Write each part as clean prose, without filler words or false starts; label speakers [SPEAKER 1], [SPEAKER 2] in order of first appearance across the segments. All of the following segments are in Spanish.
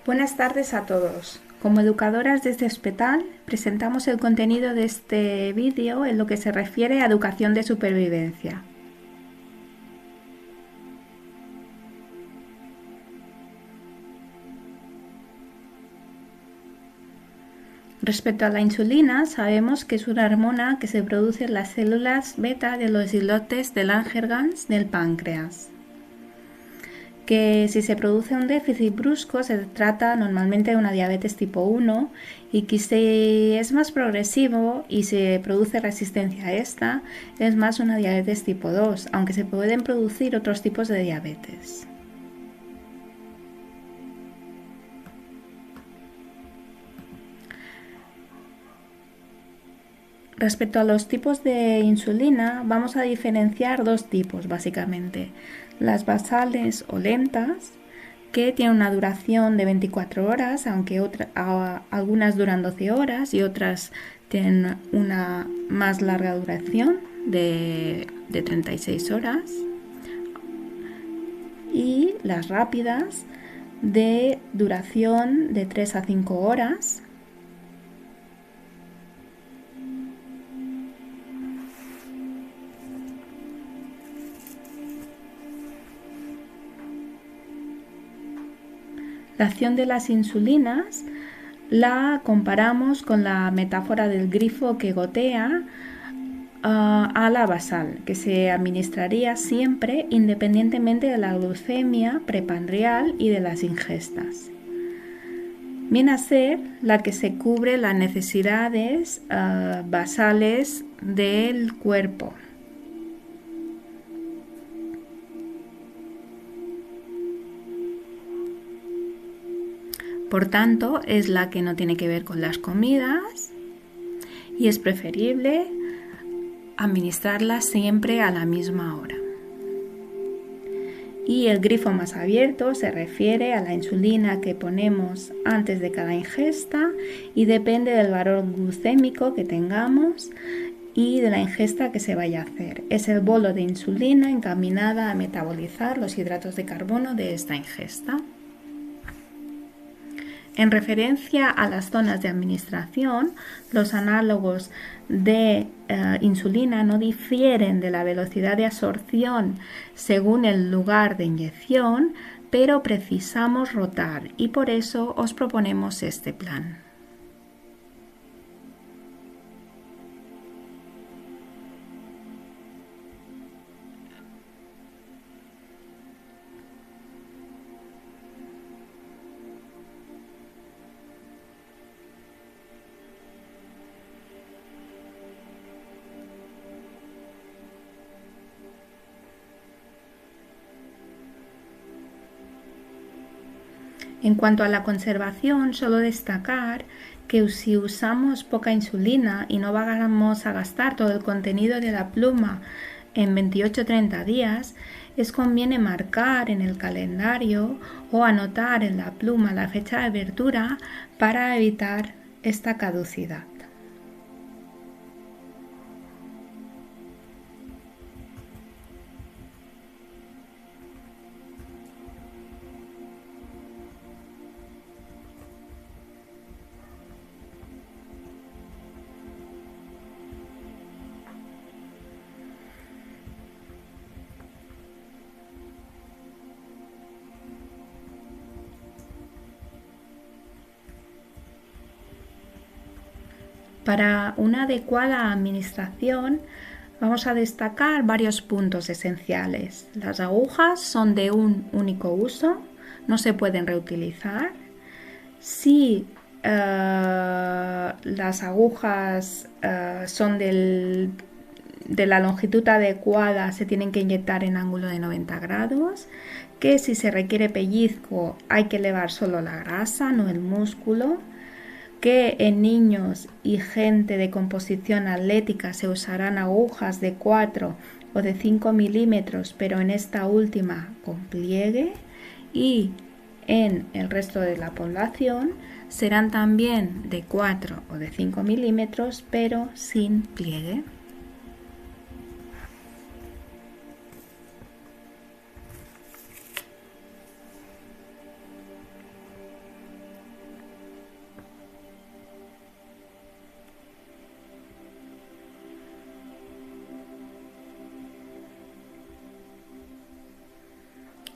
[SPEAKER 1] Buenas tardes a todos. Como educadoras de este hospital, presentamos el contenido de este vídeo en lo que se refiere a educación de supervivencia. Respecto a la insulina, sabemos que es una hormona que se produce en las células beta de los islotes de Langerhans del páncreas. Que si se produce un déficit brusco se trata normalmente de una diabetes tipo 1 y que si es más progresivo y se produce resistencia a esta es más una diabetes tipo 2, aunque se pueden producir otros tipos de diabetes. Respecto a los tipos de insulina, vamos a diferenciar dos tipos básicamente. Las basales o lentas, que tienen una duración de 24 horas, aunque algunas duran 12 horas y otras tienen una más larga duración de 36 horas. Y las rápidas, de duración de 3 a 5 horas. La acción de las insulinas la comparamos con la metáfora del grifo que gotea a la basal, que se administraría siempre independientemente de la glucemia prepandrial y de las ingestas. Viene a ser la que se cubre las necesidades basales del cuerpo. Por tanto, es la que no tiene que ver con las comidas y es preferible administrarla siempre a la misma hora. Y el grifo más abierto se refiere a la insulina que ponemos antes de cada ingesta y depende del valor glucémico que tengamos y de la ingesta que se vaya a hacer. Es el bolo de insulina encaminada a metabolizar los hidratos de carbono de esta ingesta. En referencia a las zonas de administración, los análogos de insulina no difieren de la velocidad de absorción según el lugar de inyección, pero precisamos rotar y por eso os proponemos este plan. En cuanto a la conservación, solo destacar que si usamos poca insulina y no vamos a gastar todo el contenido de la pluma en 28-30 días, es conviene marcar en el calendario o anotar en la pluma la fecha de abertura para evitar esta caducidad. Para una adecuada administración vamos a destacar varios puntos esenciales. Las agujas son de un único uso, no se pueden reutilizar. Si las agujas son de la longitud adecuada, se tienen que inyectar en ángulo de 90 grados, que si se requiere pellizco hay que elevar solo la grasa, no el músculo, que en niños y gente de composición atlética se usarán agujas de 4 o de 5 milímetros, pero en esta última con pliegue, y en el resto de la población serán también de 4 o de 5 milímetros, pero sin pliegue.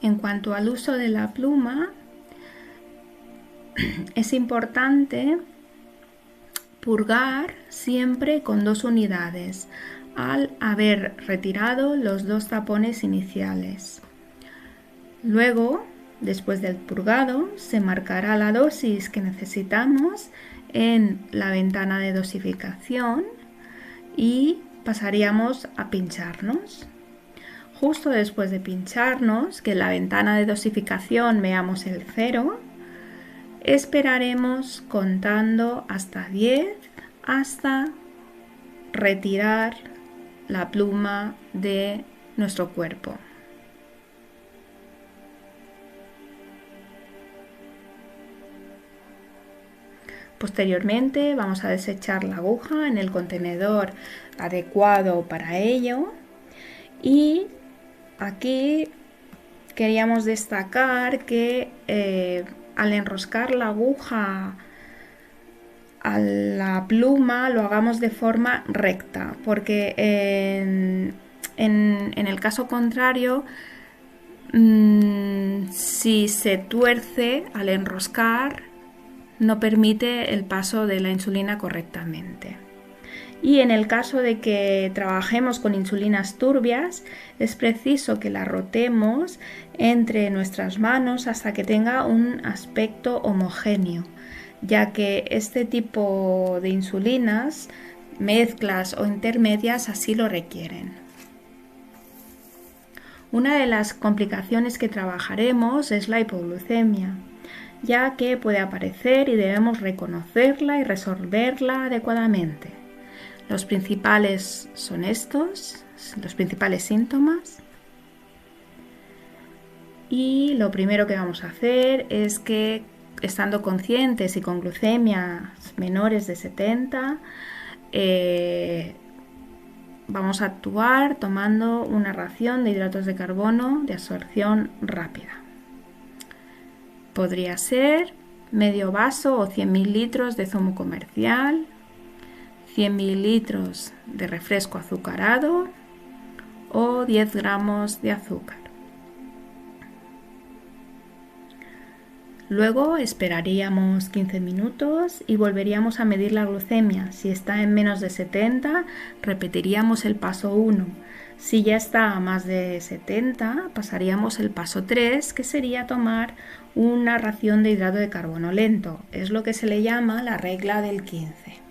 [SPEAKER 1] En cuanto al uso de la pluma, es importante purgar siempre con 2 unidades al haber retirado los 2 tapones iniciales. Luego, después del purgado, se marcará la dosis que necesitamos en la ventana de dosificación y pasaríamos a pincharnos. Justo después de pincharnos, que en la ventana de dosificación veamos el 0, esperaremos contando hasta 10 hasta retirar la pluma de nuestro cuerpo. Posteriormente vamos a desechar la aguja en el contenedor adecuado para ello y aquí queríamos destacar que al enroscar la aguja a la pluma lo hagamos de forma recta, porque en el caso contrario, si se tuerce al enroscar, no permite el paso de la insulina correctamente. Y en el caso de que trabajemos con insulinas turbias, es preciso que la rotemos entre nuestras manos hasta que tenga un aspecto homogéneo, ya que este tipo de insulinas, mezclas o intermedias, así lo requieren. Una de las complicaciones que trabajaremos es la hipoglucemia, ya que puede aparecer y debemos reconocerla y resolverla adecuadamente. Los principales son estos, los principales síntomas. Y lo primero que vamos a hacer es que, estando conscientes y con glucemias menores de 70, vamos a actuar tomando una ración de hidratos de carbono de absorción rápida. Podría ser medio vaso o 100 mililitros de zumo comercial, 100 mililitros de refresco azucarado o 10 gramos de azúcar. Luego esperaríamos 15 minutos y volveríamos a medir la glucemia. Si está en menos de 70, repetiríamos el paso 1. Si ya está a más de 70, pasaríamos el paso 3, que sería tomar una ración de hidrato de carbono lento. Es lo que se le llama la regla del 15.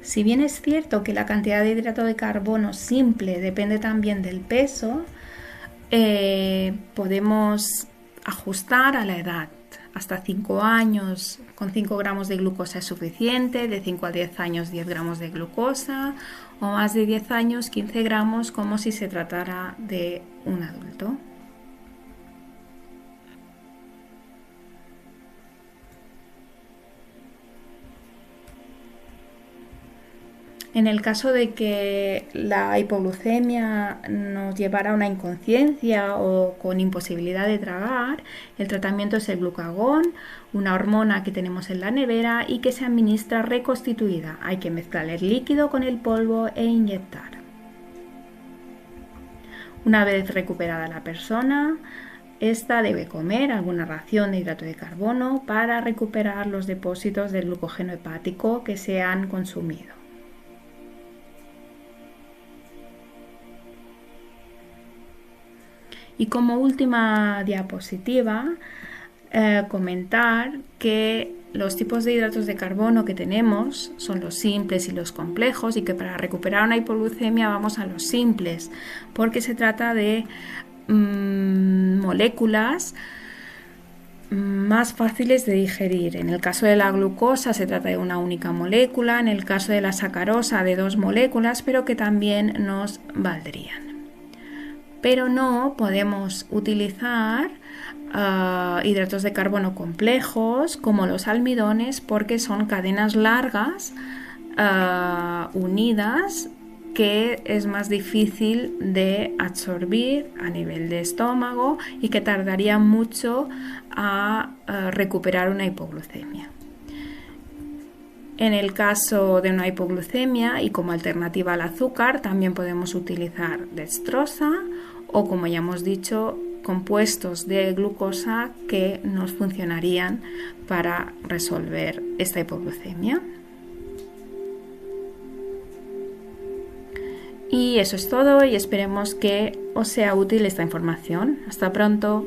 [SPEAKER 1] Si bien es cierto que la cantidad de hidrato de carbono simple depende también del peso, podemos ajustar a la edad. Hasta 5 años con 5 gramos de glucosa es suficiente, de 5 a 10 años 10 gramos de glucosa o más de 10 años 15 gramos como si se tratara de un adulto. En el caso de que la hipoglucemia nos llevara a una inconsciencia o con imposibilidad de tragar, el tratamiento es el glucagón, una hormona que tenemos en la nevera y que se administra reconstituida. Hay que mezclar el líquido con el polvo e inyectar. Una vez recuperada la persona, esta debe comer alguna ración de hidrato de carbono para recuperar los depósitos del glucógeno hepático que se han consumido. Y como última diapositiva, comentar que los tipos de hidratos de carbono que tenemos son los simples y los complejos, y que para recuperar una hipoglucemia vamos a los simples, porque se trata de moléculas más fáciles de digerir. En el caso de la glucosa se trata de una única molécula, en el caso de la sacarosa de 2 moléculas, pero que también nos valdrían. Pero no podemos utilizar hidratos de carbono complejos como los almidones, porque son cadenas largas unidas que es más difícil de absorbir a nivel de estómago y que tardaría mucho a recuperar una hipoglucemia. En el caso de una hipoglucemia y como alternativa al azúcar, también podemos utilizar dextrosa o, como ya hemos dicho, compuestos de glucosa que nos funcionarían para resolver esta hipoglucemia. Y eso es todo y esperemos que os sea útil esta información. Hasta pronto.